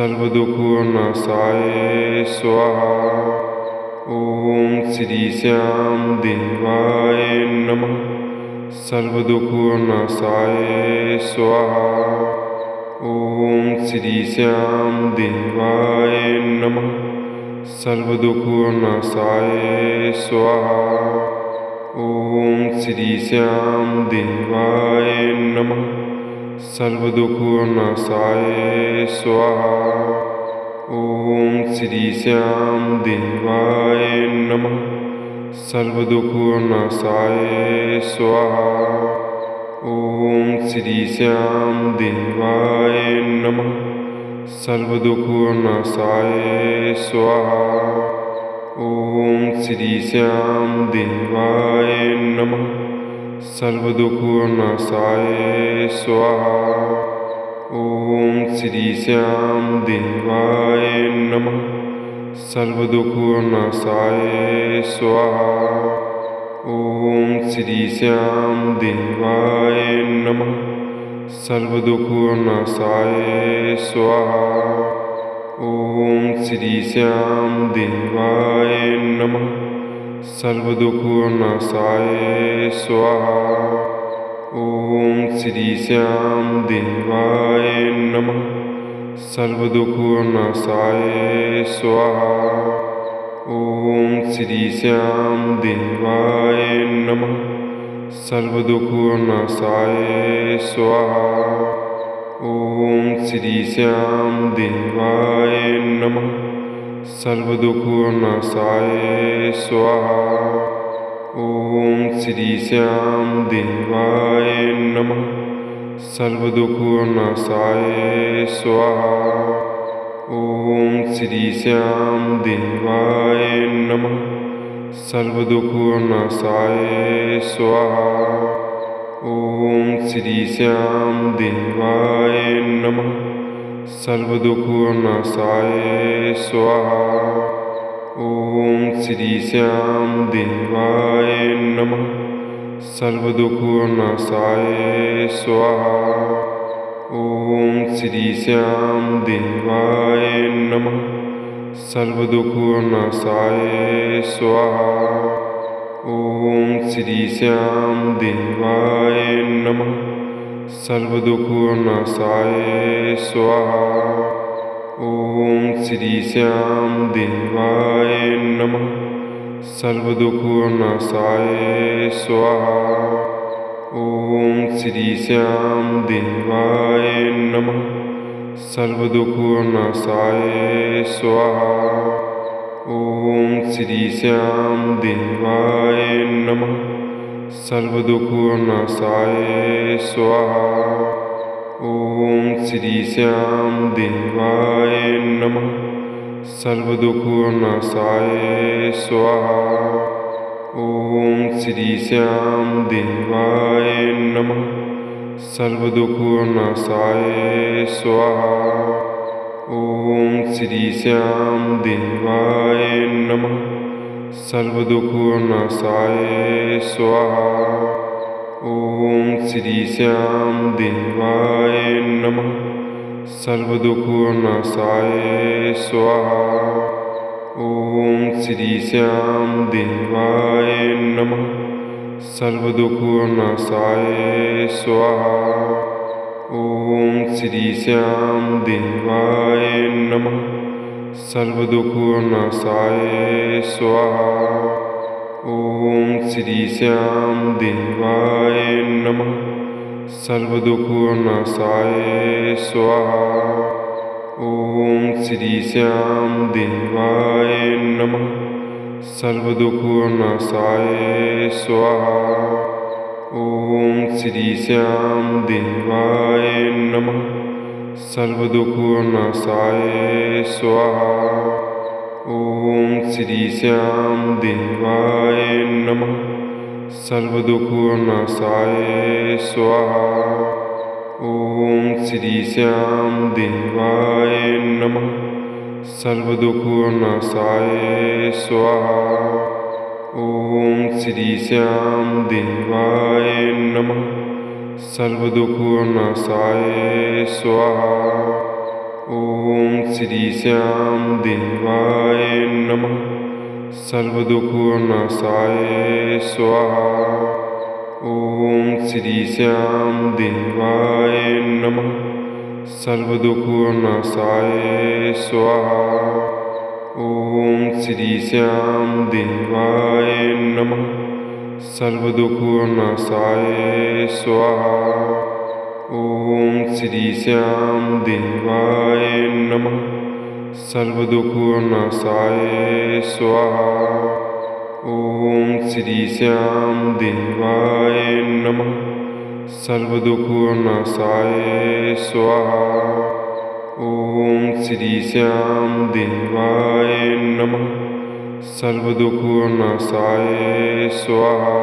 B: सर्वदुःखनाशाय स्वाहा। ओम श्री श्याम देवाय नमः। सर्वदुःखनाशाय स्वाहा। ओम श्री श्याम देवाय नमः। सर्वदुःखनाशाय स्वाहा। ओम श्री श्याम देवाय नमः। सर्वदुःखनाशाय स्वाहा। ओम श्री श्याम देवाय नमः। सर्वदुःखनाशाय स्वाहा। ओम श्री श्याम देवाय नमः। सर्वदुःखनाशाय स्वाहा। ओम श्री श्याम देवाय नमः। सर्वदुःखनाशाय स्वाहा। ओम श्री श्याम देवाय नमः। सर्वदुःखनाशाय स्वाहा। ओम श्री श्याम देवाय नमः। सर्वदुःखनाशाय स्वाहा। ओम श्री श्याम देवाय नमः। सर्वदुःखनाशाय स्वाहा। ओम श्री श्याम देवाय नमः। सर्वदुःखनाशाय स्वाहा। ओम श्री श्याम देवाय नमः। सर्वदुःखनाशाय स्वाहा। ओम श्री श्याम देवाय नमः। सर्वदुःखनाशाय स्वाहा। ॐ श्री श्याम देवाय नमः। सर्वदुःखनाशाय स्वाहा। ॐ श्री श्याम देवाय नमः। सर्वदुःखनाशाय स्वाहा। ॐ श्री श्याम देवाय नमः। सर्वदुःखनाशाय स्वाहा। ॐ श्री श्याम देवाय नमः। सर्वदुःखनाशाय स्वाहा। ॐ श्री श्याम देवाय नमः। सर्वदुःखनाशाय स्वाहा। ॐ श्री श्याम देवाय नमः। सर्वदुःखनाशाय स्वाहा। ॐ श्री श्याम देवाय नमः। सर्वदुःखनाशाय स्वाहा। ॐ श्री श्याम देवाय नमः। सर्वदुःखनाशाय स्वाहा। ॐ श्री श्याम देवाय नमः। सर्वदुःखनाशाय स्वाहा। ॐ श्री श्याम देवाय नमः। सर्वदुःखनाशाय स्वाहा। ॐ श्री श्याम देवाय नमः। सर्वदुःखनाशाय स्वाहा। ॐ श्री श्याम देवाय नमः। सर्वदुःखनाशाय स्वाहा। ॐ श्री श्याम देवाय नमः। सर्वदुःखनाशाय स्वाहा। ॐ श्री श्याम देवाय नमः। सर्वदुःखनाशाय स्वाहा। ॐ श्री श्याम देवाय नमः। सर्वदुःखनाशाय स्वाहा। ॐ श्री श्याम देवाय नमः। सर्वदुःखनाशाय स्वाहा। ॐ श्री श्याम देवाय नमः। सर्वदुःखनाशाय स्वाहा। ॐ श्री श्याम देवाय नमः। सर्वदुःखनाशाय स्वाहा। ॐ श्री श्याम देवाय नमः। सर्वदुःखनाशाय स्वाहा। ॐ श्री श्याम देवाय नमः। सर्वदुःखनाशाय स्वाहा। ॐ श्री श्याम देवाय नमः। सर्वदुःखनाशाय स्वाहा। ॐ श्री श्याम देवाय नमः। सर्वदुःखनाशाय स्वाहा। ॐ श्री श्याम देवाय नमः। सर्वदुःखनाशाय स्वाहा। ॐ श्री श्याम देवाय नमः। सर्वदुःखनाशाय स्वाहा। ॐ श्री श्याम देवाय नमः। सर्वदुःखनाशाय स्वाहा। ॐ श्री श्याम देवाय नमः। सर्वदुःखनाशाय स्वाहा। ॐ श्री श्याम देवाय नमः। सर्वदुःखनाशाय स्वाहा।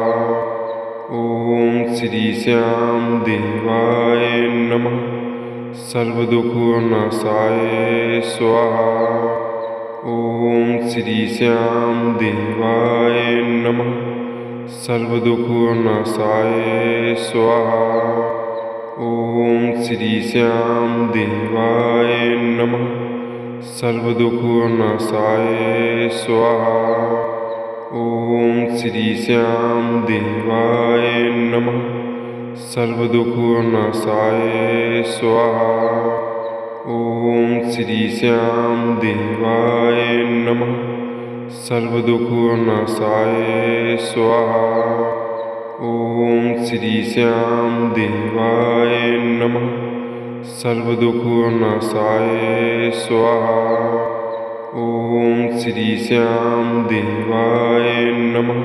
B: ॐ श्री श्याम देवाय नमः। सर्वदुःखनाशाय स्वाहा। ॐ श्री श्याम देवाय नमः। सर्वदुःखनाशाय स्वाहा। ॐ श्री श्याम देवाय नमः। सर्वदुःखनाशाय स्वाहा। ॐ श्री श्याम देवाय नमः। सर्वदुःखनाशाय स्वाहा। ॐ श्री श्याम देवाय नमः। सर्वदुःखनाशाय स्वाहा। ॐ श्री श्याम देवाय नमः। सर्वदुःखनाशाय स्वाहा। ॐ श्री श्याम देवाय नमः।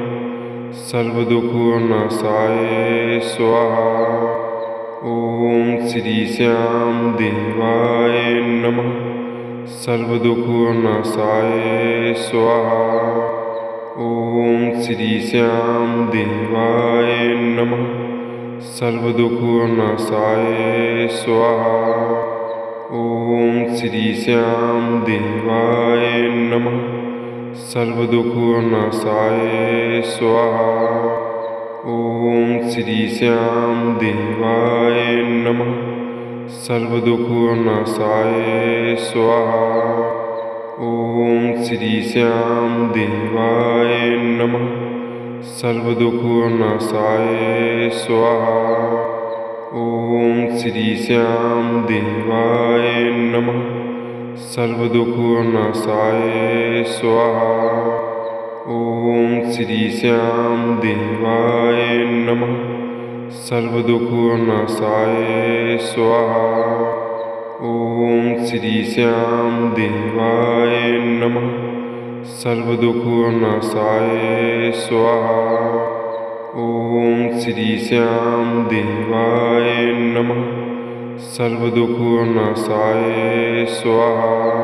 B: सर्वदुःखनाशाय स्वाहा। ओम श्री श्याम देवाय नमः। सर्वदुःखनाशाय स्वाहा। ओम श्री श्याम देवाय नमः। सर्वदुःखनाशाय स्वाहा। ओम श्री श्याम देवाय नमः। सर्वदुःखनाशाय स्वाहा। ओम श्री श्याम देवाय नमः। सर्वदुःखनाशाय स्वाहा। ओम श्री श्याम देवाय नमः। सर्वदुःखनाशाय स्वाहा। ओम श्री श्याम देवाय नमः। सर्वदुःखनाशाय स्वाहा। ओम श्री श्याम देवाय नमः। सर्वदुःखनाशाय स्वाहा। ओम श्री श्याम देवाय नमः। सर्वदुःखनाशाय स्वाहा। ओम श्री श्याम देवाय नमः। सर्वदुःखनाशाय स्वाहा।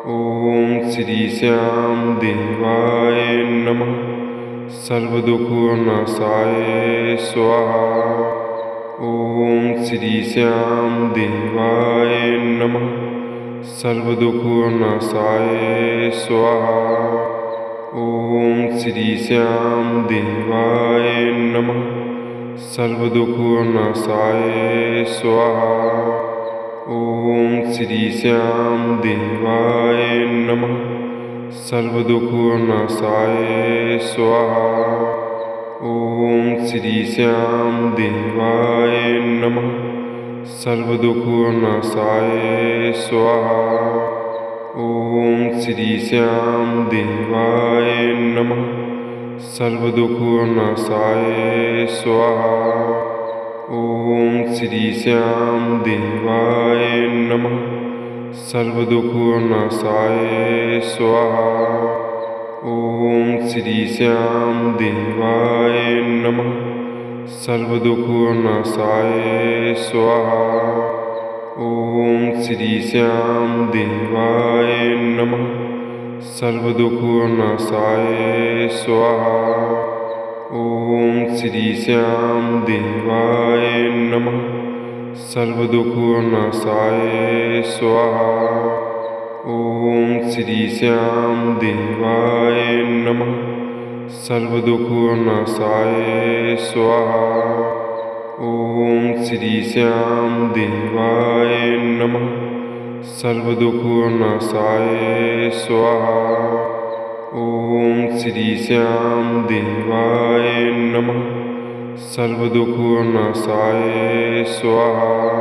B: ओम श्री श्याम देवाय नमः। सर्वदुःखनाशाय स्वाहा। ओम श्री श्याम देवाय नमः। सर्वदुःखनाशाय स्वाहा। ओम श्री श्याम देवाय नमः। सर्वदुःखनाशाय स्वाहा। ओम श्री श्याम देवाय नमः। सर्वदुःखनाशाय स्वाहा। ओम श्री श्याम देवाय नमः। सर्वदुःखनाशाय स्वाहा। ओम श्री श्याम देवाय नमः। सर्वदुःखनाशाय स्वाहा। ओम श्री श्याम देवाय नमः। सर्वदुःखनाशाय स्वाहा। ओम श्री श्याम देवाय नमः। सर्वदुःखनाशाय स्वाहा। ओम श्री श्याम देवाय नमः। सर्वदुःखनाशाय स्वाहा। ओम श्री श्याम देवाय नमः। सर्वदुःखनाशाय स्वाहा। ओम श्री श्याम देवाय नमः। सर्वदुःखनाशाय स्वाहा। ओम श्री श्याम देवाय नमः। सर्वदुःखनाशाय स्वाहा। ओम श्री श्याम देवाय नमः। सर्वदुःखनाशाय स्वाहा।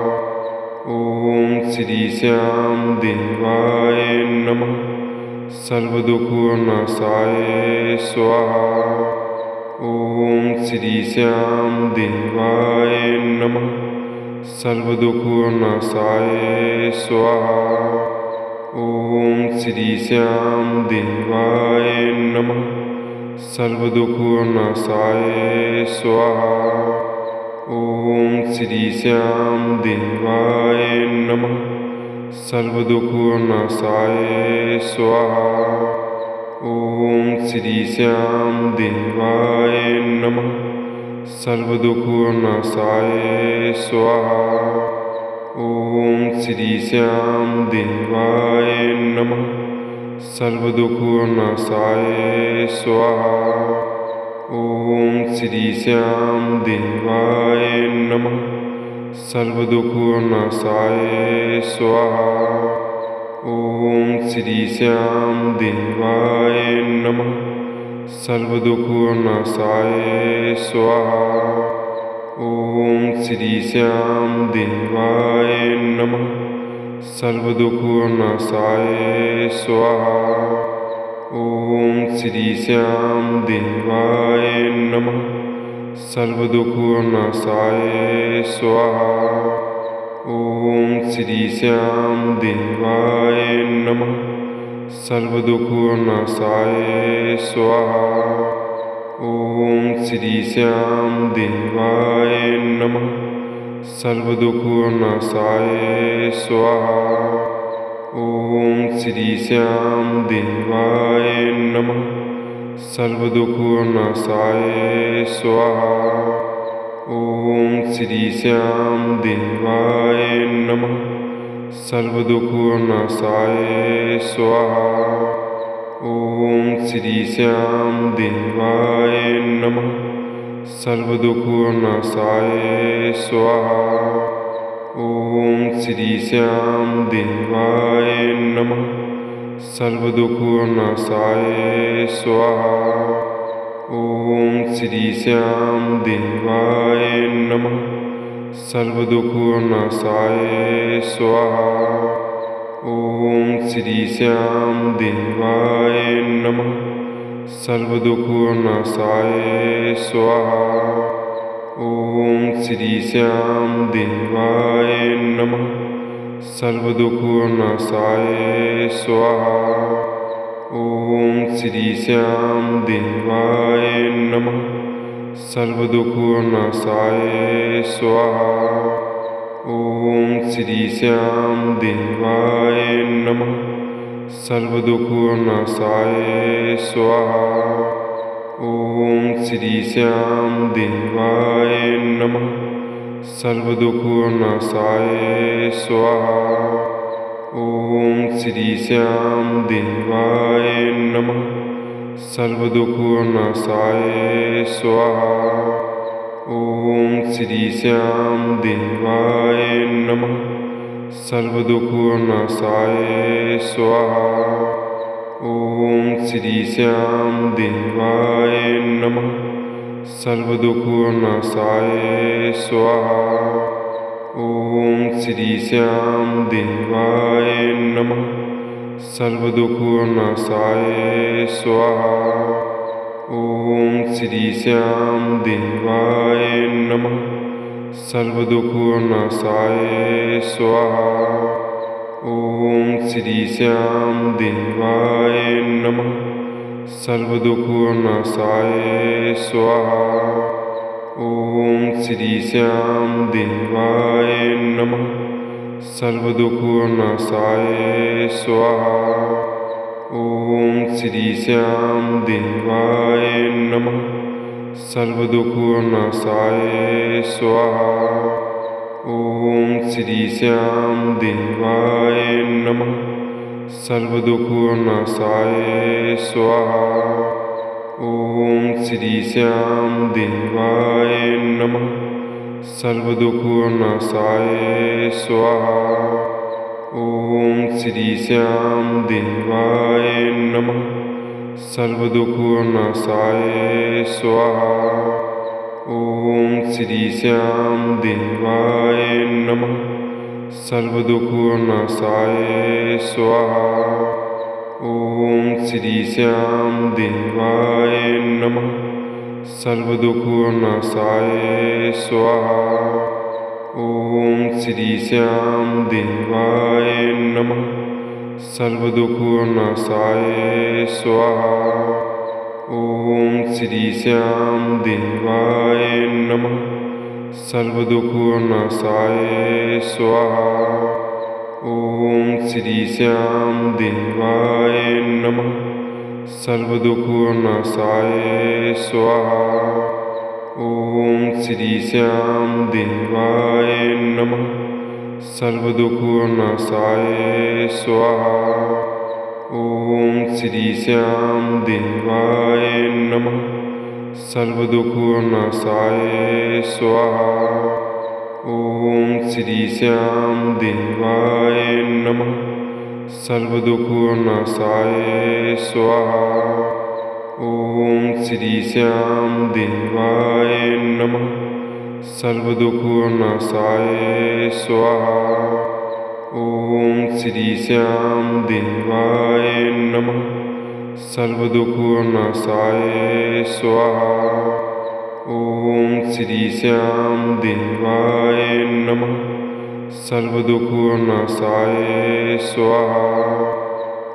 B: ओम श्री श्याम देवाय नमः। सर्वदुःखनाशाय स्वाहा। ओम श्री श्याम देवाय नमः। सर्वदुःखनाशाय स्वाहा। ओम श्री श्याम देवाय नमः। सर्वदुःखनाशाय स्वाहा। ओम श्री श्याम देवाय नमः। सर्वदुःखनाशाय स्वाहा। ओम श्री श्याम देवाय नमः। सर्वदुःखनाशाय स्वाहा। ओम श्री श्याम देवाय नमः। सर्वदुःखनाशाय स्वाहा। ओम श्री श्याम देवाय नमः। सर्वदुःखनाशाय स्वाहा। ओम श्री श्याम देवाय नमः। सर्वदुःखनाशाय स्वाहा। ओम श्री श्याम देवाय नमः। सर्वदुःखनाशाय स्वाहा। ओम श्री श्याम देवाय नमः। सर्वदुःखनाशाय स्वाहा। ओम श्री श्याम देवाय नमः। सर्वदुःखनाशाय स्वाहा। ॐ श्री श्याम देवाय नमः। सर्वदुःखनाशाय स्वाहा। ॐ श्री श्याम देवाय नमः। सर्वदुःखनाशाय स्वाहा। ॐ श्री श्याम देवाय नमः। सर्वदुःखनाशाय स्वाहा। ॐ श्री श्याम देवाय नमः। सर्वदुःखनाशाय स्वाहा। ॐ श्री श्याम देवाय नमः। सर्वदुःखनाशाय स्वाहा। ॐ श्री श्याम देवाय नमः। सर्वदुःखनाशाय स्वाहा। ॐ श्री श्याम देवाय नमः। सर्वदुःखनाशाय स्वाहा। ॐ श्री श्याम देवाय नमः। सर्वदुःखनाशाय स्वाहा। ॐ श्री श्याम देवाय नमः। सर्वदुःखनाशाय स्वाहा। ॐ श्री श्याम देवाय नमः। सर्वदुःखनाशाय स्वाहा। ॐ श्री श्याम देवाय नमः। सर्वदुःखनाशाय स्वाहा। ॐ श्री श्याम देवाय नमः। सर्वदुःखनाशाय स्वाहा। ॐ श्री श्याम देवाय नमः। सर्वदुःखनाशाय स्वाहा। ॐ श्री श्याम देवाय नमः। सर्वदुःखनाशाय स्वाहा। ॐ श्री श्याम देवाय नमः। सर्वदुःखनाशाय स्वाहा। ॐ श्री श्याम देवाय नमः। सर्वदुःखनाशाय स्वाहा। ॐ श्री श्याम देवाय नमः। सर्वदुःखनाशाय स्वाहा। ॐ श्री श्याम देवाय नमः। सर्वदुःखनाशाय स्वाहा। ॐ श्री श्याम देवाय नमः। सर्वदुःखनाशाय स्वाहा। ॐ श्री श्याम देवाय नमः। सर्वदुःखनाशाय स्वाहा। ॐ श्री श्याम देवाय नमः। सर्वदुःखनाशाय स्वाहा। ॐ श्री श्याम देवाय नमः। सर्वदुःखनाशाय स्वाहा। ॐ श्री श्याम देवाय नमः। सर्वदुःखनाशाय स्वाहा। ॐ श्री श्याम देवाय नमः। सर्वदुःखनाशाय स्वाहा। ॐ श्री श्याम देवाय नमः। सर्वदुःखनाशाय स्वाहा। ॐ श्री श्याम देवाय नमः। सर्वदुःखनाशाय स्वाहा। ॐ श्री श्याम देवाय नमः। सर्वदुःखनाशाय स्वाहा। ॐ श्री श्याम देवाय नमः। सर्वदुःखनाशाय स्वाहा। ॐ श्री श्याम देवाय नमः। सर्वदुःखनाशाय स्वाहा। ॐ श्री श्याम देवाय नमः। सर्वदुःखनाशाय स्वाहा। ॐ श्री श्याम देवाय नमः। सर्वदुःखनाशाय स्वाहा। ॐ श्री श्याम देवाय नमः। सर्वदुःखनाशाय स्वाहा। ॐ श्री श्याम देवाय नमः। सर्वदुःखनाशाय स्वाहा।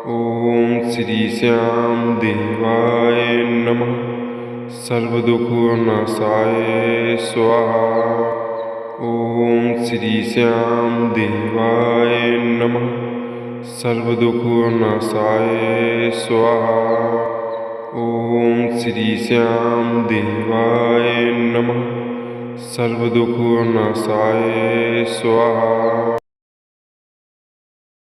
B: ॐ श्री श्याम देवाय नमः। सर्वदुःखनाशाय स्वाहा। ओम श्री श्याम देवाय नमः। सर्वदुःखनाशाय स्वाहा। ओम श्री श्याम देवाय नमः। सर्वदुःखनाशाय स्वाहा।